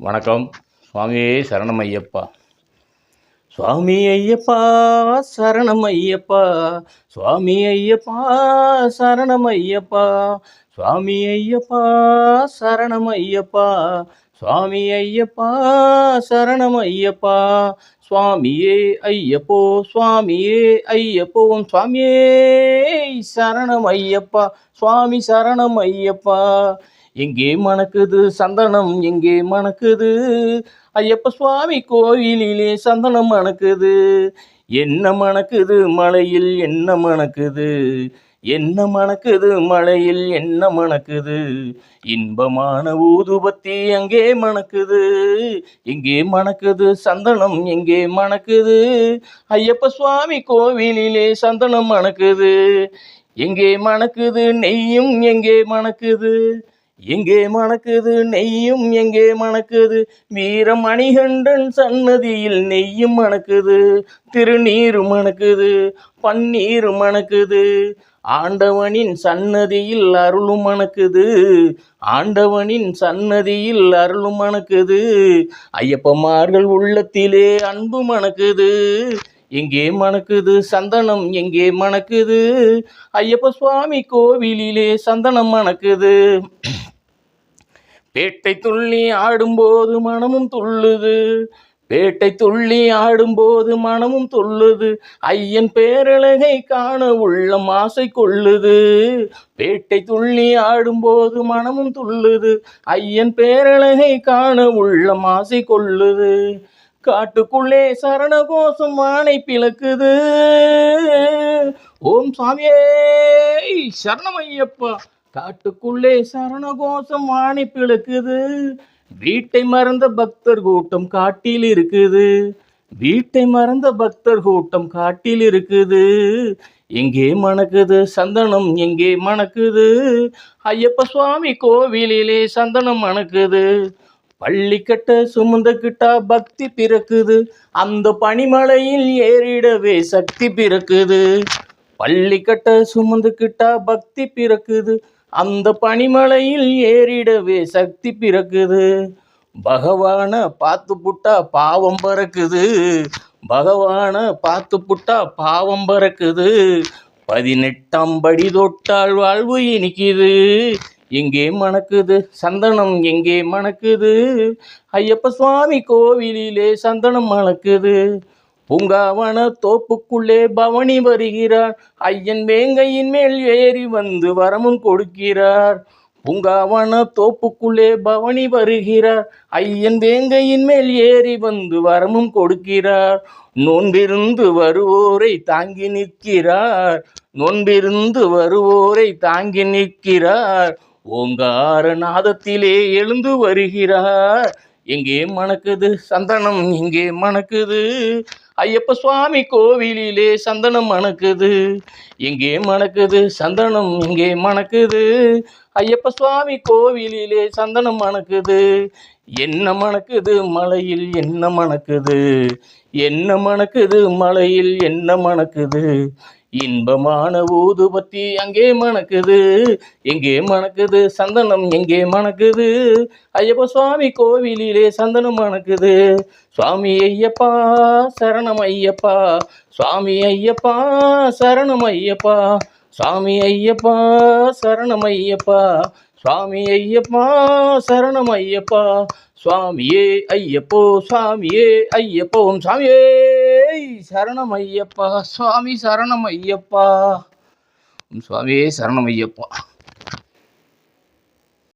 வணக்கம். சுவாமியே சரணம் ஐயப்பா. சுவாமி ஐயப்பா சரணம் ஐயப்பா, சுவாமி ஐயப்பா சரணம் ஐயப்பா, சுவாமி ஐயப்பா சரணம் ஐயப்பா, சுவாமி ஐயப்பா சரணம் ஐயப்பா, சுவாமியே ஐயப்போ, சுவாமியே ஐயப்போ, சுவாமியே சரணம் ஐயப்பா, சுவாமி சரணம் ஐயப்பா. எங்கே மணக்குது சந்தனம், எங்கே மணக்குது ஐயப்ப சுவாமி கோயிலிலே சந்தனம் மணக்குது. என்ன மணக்குது மலையில், என்ன மணக்குது, என்ன மணக்குது மலையில், என்ன மணக்குது, இன்பமான ஊதுபத்தி அங்கே மணக்குது. எங்கே மணக்குது சந்தனம், எங்கே மணக்குது ஐயப்ப சுவாமி கோவிலிலே சந்தனம் மணக்குது. எங்கே மணக்குது நெய்யும், எங்கே மணக்குது, எங்கே மணக்குது நெய்யும், எங்கே மணக்குது வீரமணிகண்டன் சன்னதியில் நெய்யும் மணக்குது, திருநீரு மணக்குது, பன்னீரு மணக்குது, ஆண்டவனின் சன்னதியில் அருளும் மணக்குது, ஆண்டவனின் சன்னதியில் அருளும் மணக்குது, ஐயப்பமார்கள் உள்ளத்திலே அன்பு மணக்குது. எங்கே மணக்குது சந்தனம், எங்கே மணக்குது ஐயப்ப சுவாமி கோவிலிலே சந்தனம் மணக்குது. பேட்டை துள்ளி ஆடும்போது மனமும் துள்ளுது, பேட்டை துள்ளி ஆடும்போது மனமும் துள்ளுது, ஐயன் பேரழகை காண உள்ளம் ஆசை கொள்ளுது. பேட்டை துள்ளி ஆடும்போது மனமும் துள்ளுது, ஐயன் பேரழகை காண உள்ளம் ஆசை கொள்ளுது. காட்டுக்குள்ளே சரணகோஷம் வானை பிளக்குது. ஓம் சுவாமியே சரணம் ஐயப்பா. காட்டுக்குள்ளே சரணகோஷம் வானை பிளக்குது. வீட்டை மறந்த பக்தர் கூட்டம் காட்டில் இருக்குது, வீட்டை மறந்த பக்தர் கூட்டம் காட்டில் இருக்குது. எங்கே மணக்குது சந்தனம், எங்கே மணக்குது ஐயப்ப சுவாமி கோவிலிலே சந்தனம் மணக்குது. பள்ளிக்கட்ட சுமந்துக்கிட்டா பக்தி பிறக்குது, அந்த பனிமலையில் ஏறிடவே சக்தி பிறக்குது. பள்ளிக்கட்ட சுமந்துக்கிட்டா பக்தி பிறக்குது, அந்த பனிமலையில் ஏறிடவே சக்தி பிறக்குது. பகவான பார்த்து புட்டா பாவம் பறக்குது, பகவான பார்த்து புட்டா பாவம் பறக்குது. 18ஆம் படி தொட்டால் வாழ்வு இனிக்குது. எங்கே மணக்குது சந்தனம், எங்கே மணக்குது ஐயப்ப சுவாமி கோவிலிலே சந்தனம் மணக்குது. பூங்காவன தோப்புக்குள்ளே பவனி வருகிறார், ஐயன் வேங்கையின் மேல் ஏறி வந்து வரமும் கொடுக்கிறார். பூங்காவன தோப்புக்குள்ளே பவனி வருகிறார், ஐயன் வேங்கையின் மேல் ஏறி வந்து வரமும் கொடுக்கிறார். நோன்பிருந்து வருவோரை தாங்கி நிற்கிறார், நோன்பிருந்து வருவோரை தாங்கி நிற்கிறார். ஓங்கார நாதத்திலே எழுந்து வருகிறார். எங்கே மணக்குது சந்தனம், எங்கே மணக்குது ஐயப்ப சுவாமி கோவிலிலே சந்தனம் மணக்குது. எங்கே மணக்குது சந்தனம், எங்கே மணக்குது ஐயப்ப சுவாமி கோவிலிலே சந்தனம் மணக்குது. என்ன மணக்குது மலையில், என்ன மணக்குது, என்ன மணக்குது மலையில், என்ன மணக்குது இன்பமான ஊதுபத்தி அங்கே மணக்குது. எங்கே மணக்குது சந்தனம், எங்கே மணக்குது ஐயப்ப சுவாமி கோவிலிலே சந்தனம் மணக்குது. சுவாமி ஐயப்பா சரணம் ஐயப்பா, சுவாமி ஐயப்பா சரணம் ஐயப்பா, சுவாமி ஐயப்பா சரணம் ஐயப்பா, சுவாமி ஐயப்பா சரணம் ஐயப்பா, சுவாமியே ஐயப்போ, சுவாமியே ஐயப்போ, சுவாமியே சரணம் ஐயப்பா, சுவாமி சரணம் ஐயப்பா, சுவாமியே சரணம் ஐயப்பா.